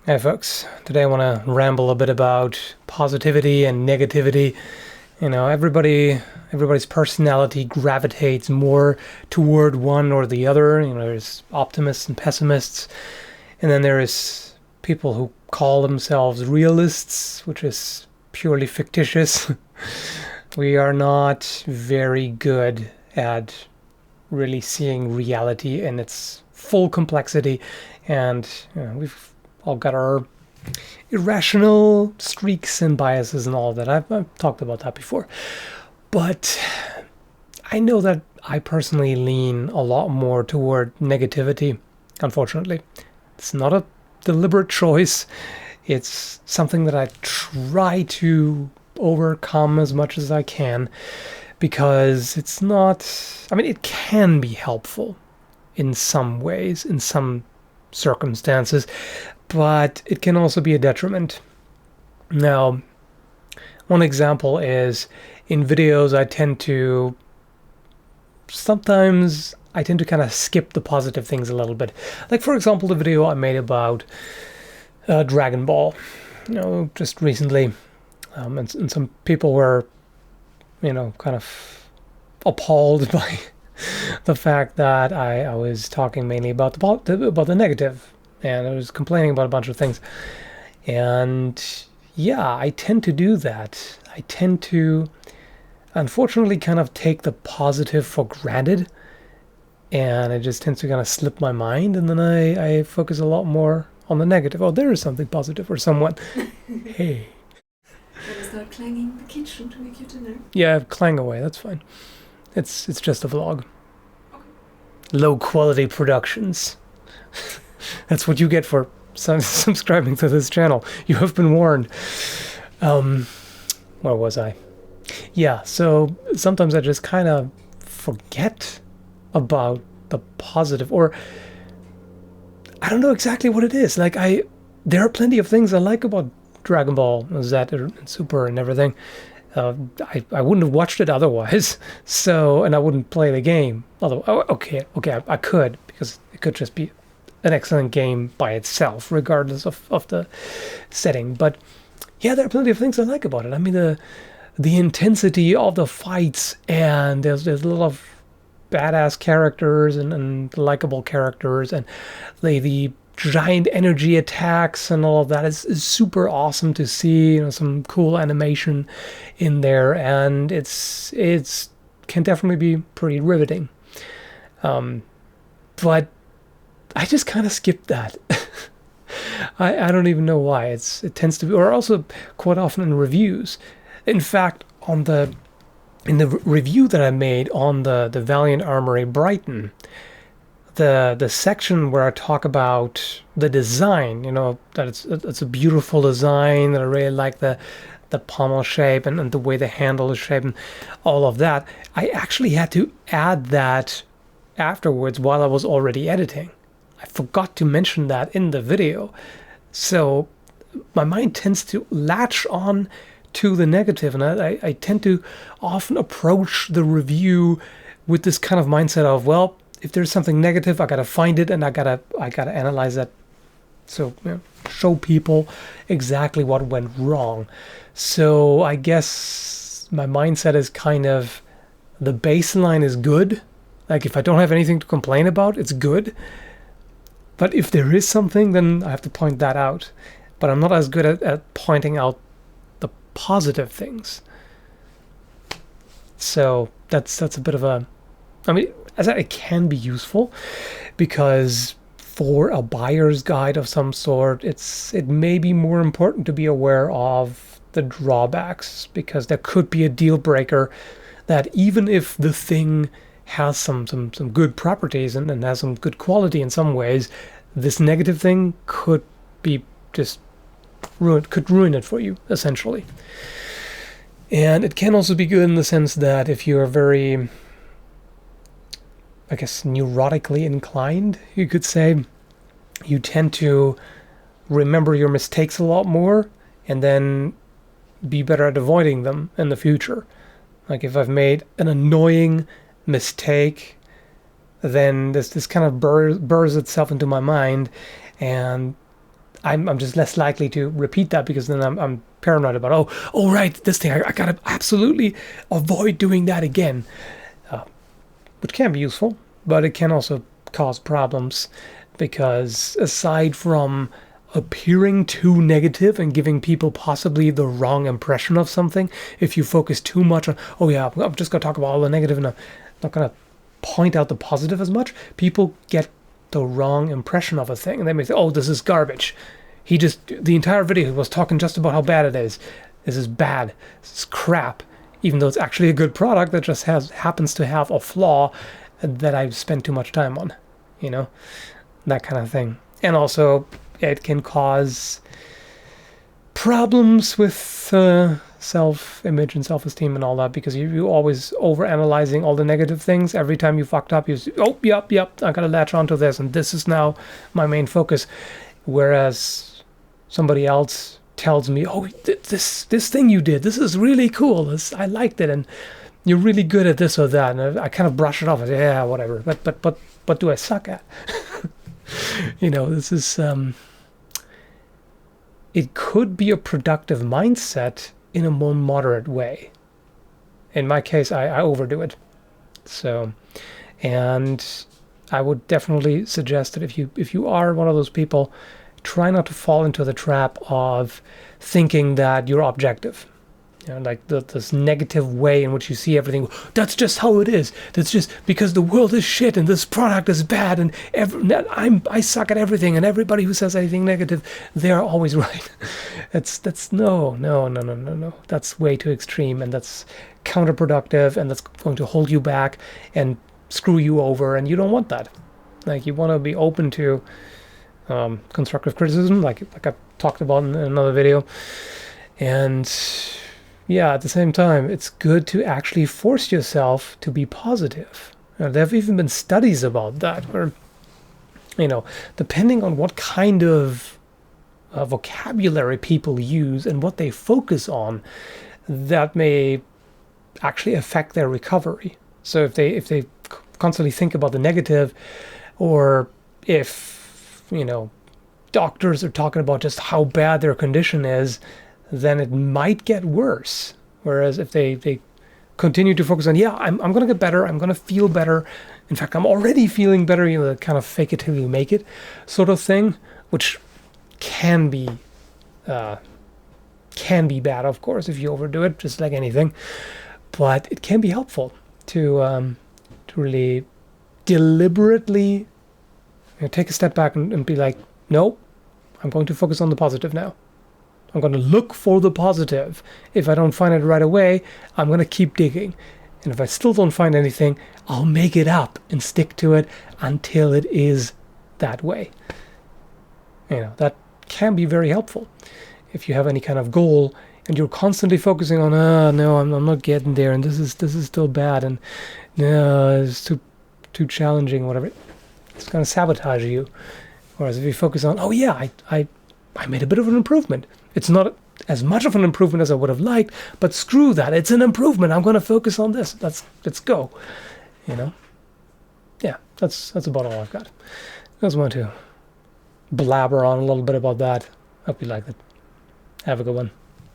Hey folks, today I want to ramble a bit about positivity and negativity. Everybody's personality gravitates more toward one or the other. There's optimists and pessimists, and then there's people who call themselves realists, which is purely fictitious. We are not very good at really seeing reality in its full complexity, and we've all got our irrational streaks and biases and all of that. I've talked about that before. But I know that I personally lean a lot more toward negativity, unfortunately. It's not a deliberate choice, it's something that I try to overcome as much as I can because it's not, I mean, it can be helpful in some ways, in some circumstances, but it can also be a detriment. Now, one example is in videos, sometimes I tend to kind of skip the positive things a little bit. Like, for example, the video I made about Dragon Ball, just recently. And some people were, kind of appalled by the fact that I was talking mainly about the negative, and I was complaining about a bunch of things. And yeah, I tend to do that. I tend to, unfortunately, kind of take the positive for granted, and it just tends to kind of slip my mind, and then I focus a lot more on the negative. Oh, there is something positive or someone. Hey. Gotta start clanging the kitchen to make your dinner. Yeah, clang away. That's fine. It's just a vlog. Okay. Low quality productions. That's what you get for subscribing to this channel. You have been warned. Where was I? Yeah, so sometimes I just kind of forget about the positive, or I don't know exactly what it is. There are plenty of things I like about Dragon Ball, Z, and Super, and everything. I wouldn't have watched it otherwise. So, and I wouldn't play the game. Although, okay, I could, because it could just be an excellent game by itself, regardless of the setting. But yeah, there are plenty of things I like about it. I mean, the intensity of the fights, and there's a lot of badass characters and likable characters, and the giant energy attacks and all of that is super awesome to see. Some cool animation in there, and it's can definitely be pretty riveting. But I just kind of skipped that. I don't even know why. It tends to be, or also quite often in reviews. In fact, in the review that I made on the Valiant Armory Brighton, the section where I talk about the design, that it's a beautiful design, that I really like the pommel shape and the way the handle is shaped and all of that, I actually had to add that afterwards while I was already editing. I forgot to mention that in the video. So my mind tends to latch on to the negative, and I tend to often approach the review with this kind of mindset of, well, if there's something negative, I gotta find it, and I gotta analyze that. So show people exactly what went wrong. So I guess my mindset is kind of, the baseline is good. Like, if I don't have anything to complain about, it's good. But if there is something, then I have to point that out. But I'm not as good at pointing out the positive things. So that's a bit of a, I mean, as it can be useful, because for a buyer's guide of some sort, it may be more important to be aware of the drawbacks, because there could be a deal breaker that, even if the thing has some good properties and has some good quality in some ways, this negative thing could be just could ruin it for you, essentially. And it can also be good in the sense that if you are very, I guess, neurotically inclined, you could say, you tend to remember your mistakes a lot more and then be better at avoiding them in the future. Like, if I've made an annoying mistake, then this kind of burrs itself into my mind, and I'm just less likely to repeat that, because then I'm paranoid about, oh right, this thing, I gotta absolutely avoid doing that again, which can be useful, but it can also cause problems, because aside from appearing too negative and giving people possibly the wrong impression of something, if you focus too much on, oh yeah, I'm just going to talk about all the negative and I'm not going to point out the positive as much, people get the wrong impression of a thing and they may say, oh, this is garbage. The entire video was talking just about how bad it is. This is bad. This is crap. Even though it's actually a good product that just happens to have a flaw that I've spent too much time on, that kind of thing. And also, it can cause problems with self-image and self-esteem and all that, because you always over-analyzing all the negative things. Every time you fucked up, you say, oh, yep, I gotta latch onto this, and this is now my main focus. Whereas somebody else tells me, oh, this thing you did, this is really cool, I liked it, and you're really good at this or that, and I kind of brush it off and say, yeah, whatever, but what do I suck at? This is it could be a productive mindset in a more moderate way. In my case, I overdo it. So, and I would definitely suggest that if you are one of those people, try not to fall into the trap of thinking that you're objective. Like this negative way in which you see everything. That's just how it is. That's just because the world is shit and this product is bad and I suck at everything, and everybody who says anything negative, they are always right. That's no. That's way too extreme, and that's counterproductive, and that's going to hold you back and screw you over, and you don't want that. Like, you want to be open to constructive criticism, like I talked about in another video, and yeah, at the same time, it's good to actually force yourself to be positive. There have even been studies about that, where, depending on what kind of vocabulary people use and what they focus on, that may actually affect their recovery. So if they constantly think about the negative, or if, doctors are talking about just how bad their condition is, then it might get worse. Whereas if they continue to focus on, yeah, I'm going to get better, I'm going to feel better, in fact, I'm already feeling better, the kind of fake it till you make it sort of thing, which can be bad, of course, if you overdo it, just like anything. But it can be helpful to really deliberately take a step back and be like, no, I'm going to focus on the positive now. I'm going to look for the positive. If I don't find it right away, I'm going to keep digging. And if I still don't find anything, I'll make it up and stick to it until it is that way. That can be very helpful. If you have any kind of goal and you're constantly focusing on, no, I'm not getting there, and this is still bad, and no, it's too challenging, whatever, it's going to sabotage you. Whereas if you focus on, oh yeah, I made a bit of an improvement. It's not as much of an improvement as I would have liked, but screw that. It's an improvement. I'm going to focus on this. Let's go. Yeah, that's about all I've got. I just want to blabber on a little bit about that. Hope you liked it. Have a good one.